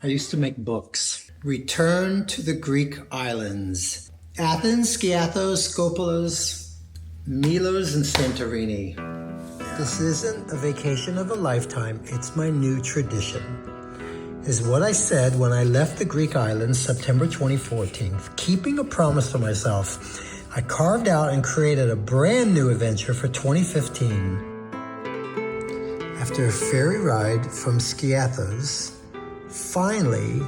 I used to make books. Return to the Greek islands. Athens, Skiathos, Skopolis, Milos, and Santorini. This isn't a vacation of a lifetime, it's my new tradition. Is what I said when I left the Greek islands September 2014. Keeping a promise to myself, I carved out and created a brand new adventure for 2015. After a ferry ride from Skiathos, finally,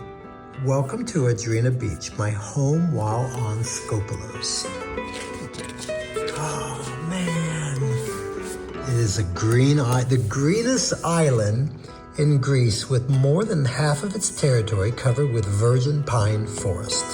welcome to Adrina Beach, my home while on Skopolis. Oh man, it is the greenest island in Greece with more than half of its territory covered with virgin pine forest.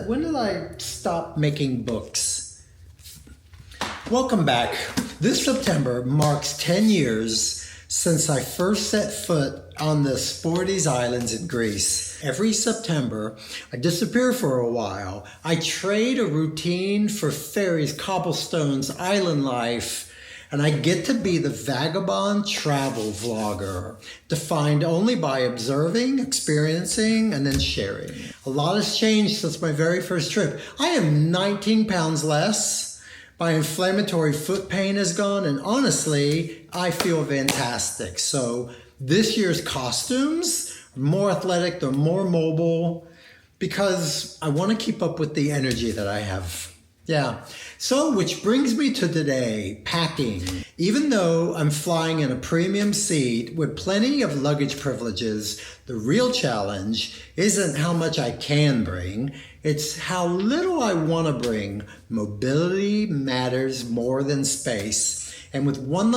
When did I stop making books? Welcome back. This September marks 10 years since I first set foot on the Sporties Islands in Greece. Every September, I disappear for a while. I trade a routine for ferries, cobblestones, island life, and I get to be the vagabond travel vlogger, defined only by observing, experiencing, and then sharing. A lot has changed since my very first trip. I am 19 pounds less. My inflammatory foot pain is gone, and honestly, I feel fantastic. So this year's costumes are more athletic, they're more mobile, because I want to keep up with the energy that I have. Yeah. So, which brings me to today, packing. Even though I'm flying in a premium seat with plenty of luggage privileges, the real challenge isn't how much I can bring, it's how little I want to bring. Mobility matters more than space. And with one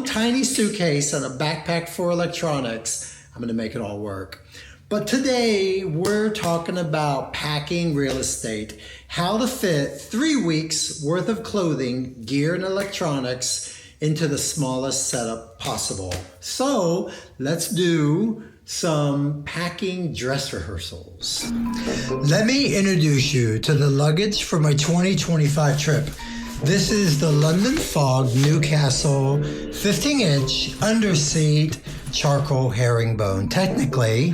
tiny suitcase and a backpack for electronics, I'm going to make it all work. But today, we're talking about packing real estate, how to fit 3 weeks worth of clothing, gear, and electronics into the smallest setup possible. So let's do some packing dress rehearsals. Let me introduce you to the luggage for my 2025 trip. This is the London Fog Newcastle 15-inch underseat charcoal herringbone. Technically,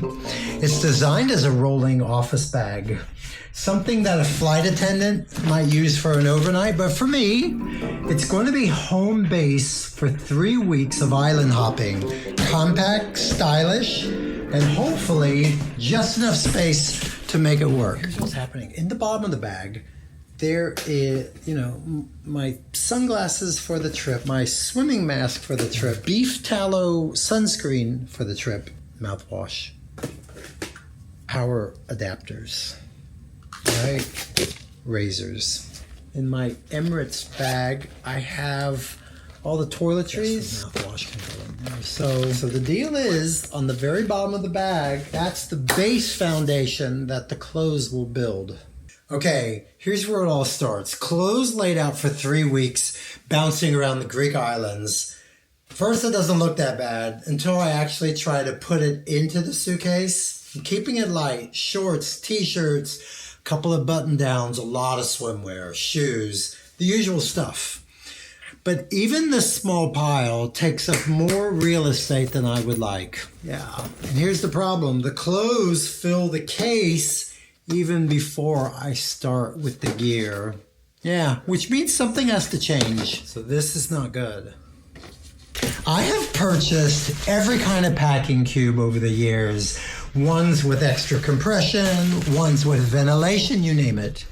it's designed as a rolling office bag, something that a flight attendant might use for an overnight, but for me, it's going to be home base for 3 weeks of island hopping. Compact, stylish, and hopefully just enough space to make it work. Here's what's happening. In the bottom of the bag, there is, my sunglasses for the trip, my swimming mask for the trip, beef tallow sunscreen for the trip, mouthwash, power adapters, right? Razors. In my Emirates bag, I have all the toiletries. Mouthwash can go in there. So the deal is, on the very bottom of the bag, that's the base foundation that the clothes will build. Okay, here's where it all starts. Clothes laid out for 3 weeks, bouncing around the Greek islands. First, it doesn't look that bad until I actually try to put it into the suitcase. I'm keeping it light, shorts, t-shirts, a couple of button-downs, a lot of swimwear, shoes, the usual stuff. But even this small pile takes up more real estate than I would like. Yeah, and here's the problem. The clothes fill the case even before I start with the gear. Yeah, which means something has to change. So this is not good. I have purchased every kind of packing cube over the years. Ones with extra compression, ones with ventilation, you name it.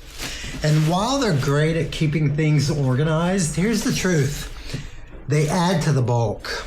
And while they're great at keeping things organized, here's the truth. They add to the bulk.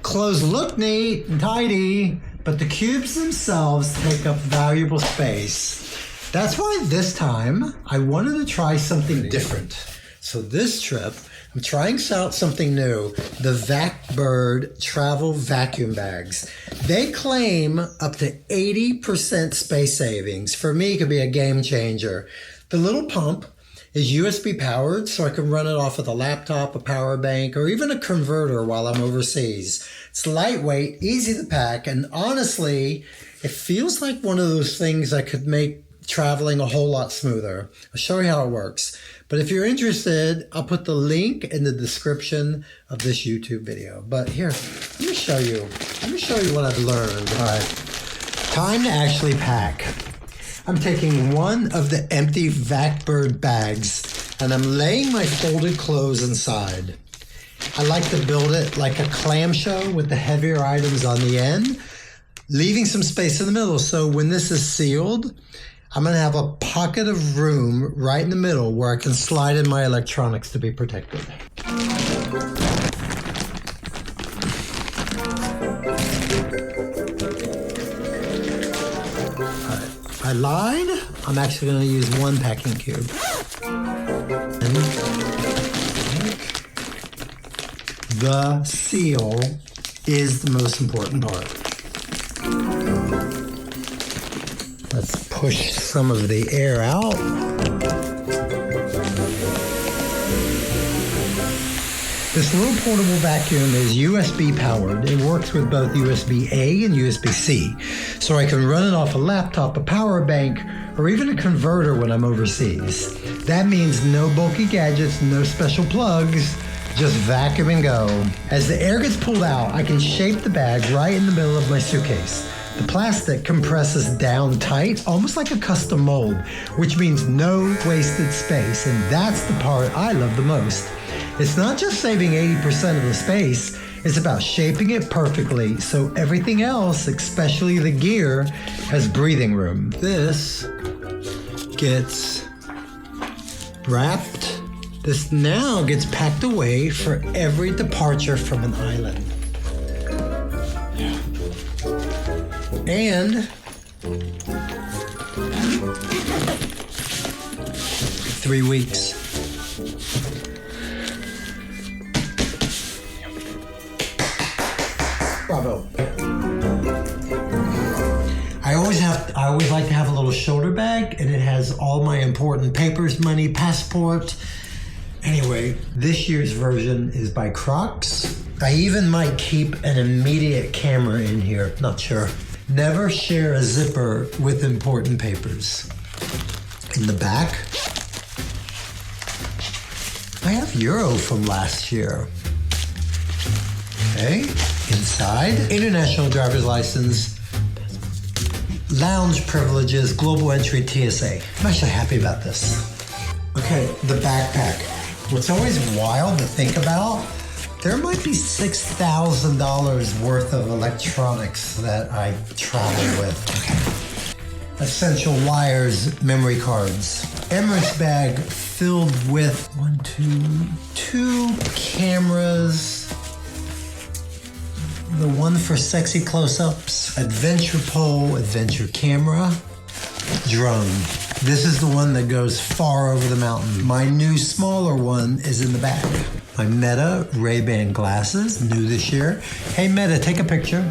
Clothes look neat and tidy, but the cubes themselves take up valuable space. That's why this time I wanted to try something different. So this trip, I'm trying out something new, the VacBird travel vacuum bags. They claim up to 80% space savings. For me, it could be a game changer. The little pump is USB powered, so I can run it off with a laptop, a power bank, or even a converter while I'm overseas. It's lightweight, easy to pack, and honestly, it feels like one of those things that could make traveling a whole lot smoother. I'll show you how it works. But if you're interested, I'll put the link in the description of this YouTube video. But here, let me show you what I've learned. All right, time to actually pack. I'm taking one of the empty VacBird bags and I'm laying my folded clothes inside. I like to build it like a clamshell with the heavier items on the end, leaving some space in the middle. So when this is sealed, I'm going to have a pocket of room right in the middle where I can slide in my electronics to be protected. I lied. I'm actually going to use one packing cube. And the seal is the most important part. Let's push some of the air out. This little portable vacuum is USB powered. It works with both USB-A and USB-C. So I can run it off a laptop, a power bank, or even a converter when I'm overseas. That means no bulky gadgets, no special plugs, just vacuum and go. As the air gets pulled out, I can shape the bag right in the middle of my suitcase. The plastic compresses down tight, almost like a custom mold, which means no wasted space, and that's the part I love the most. It's not just saving 80% of the space, it's about shaping it perfectly so everything else, especially the gear, has breathing room. This gets wrapped. This now gets packed away for every departure from an island. And 3 weeks. Bravo. I always like to have a little shoulder bag, and it has all my important papers, money, passport. Anyway, this year's version is by Crocs. I even might keep an immediate camera in here, not sure. Never share a zipper with important papers. In the back, I have Euro from last year. Okay, inside, international driver's license, lounge privileges, global entry TSA. I'm actually happy about this. Okay, the backpack. What's always wild to think about, there might be $6,000 worth of electronics that I travel with. Okay. Essential wires, memory cards. Emirates bag filled with two cameras. The one for sexy close-ups, adventure pole, adventure camera, drone. This is the one that goes far over the mountain. My new smaller one is in the back. My Meta Ray-Ban glasses, new this year. Hey Meta, take a picture.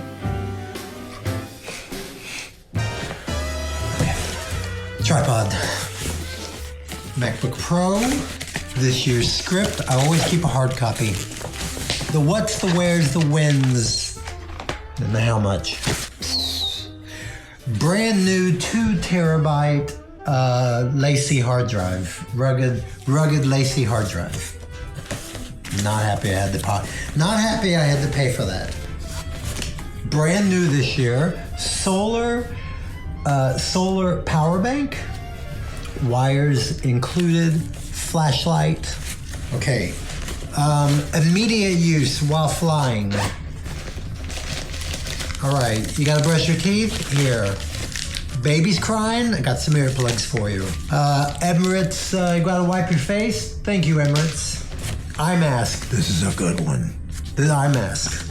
Okay. Tripod. MacBook Pro, this year's script. I always keep a hard copy. The what's, the where's, the when's, and the how much. Brand new 2 terabyte lacy hard drive, rugged lacy hard drive. Not happy I had to pay for that. Brand new this year, solar power bank, wires included, flashlight. Okay, immediate use while flying. All right, you gotta brush your teeth? Here. Baby's crying? I got some earplugs for you. Emirates, you gotta wipe your face? Thank you, Emirates. Eye mask. This is a good one. The eye mask.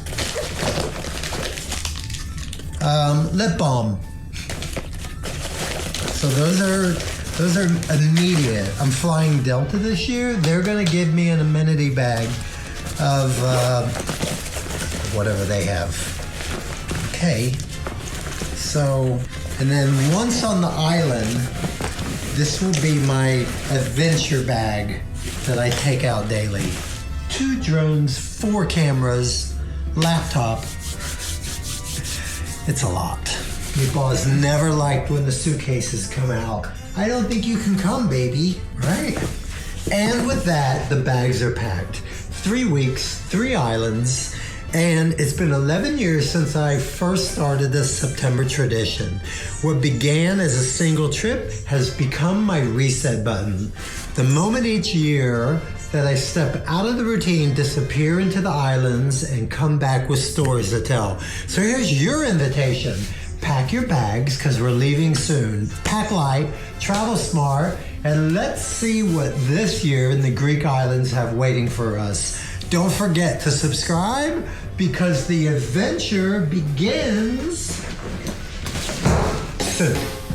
Lip balm. So those are Those are immediate. I'm flying Delta this year. They're gonna give me an amenity bag of whatever they have. Okay. So, and then once on the island, this will be my adventure bag that I take out daily. 2 drones, 4 cameras, laptop. It's a lot. Meatball has never liked when the suitcases come out. I don't think you can come, baby, right? And with that, the bags are packed. 3 weeks, 3 islands, and it's been 11 years since I first started this September tradition. What began as a single trip has become my reset button. The moment each year that I step out of the routine, disappear into the islands, and come back with stories to tell. So here's your invitation. Pack your bags, because we're leaving soon. Pack light, travel smart, and let's see what this year in the Greek islands have waiting for us. Don't forget to subscribe, because the adventure begins soon.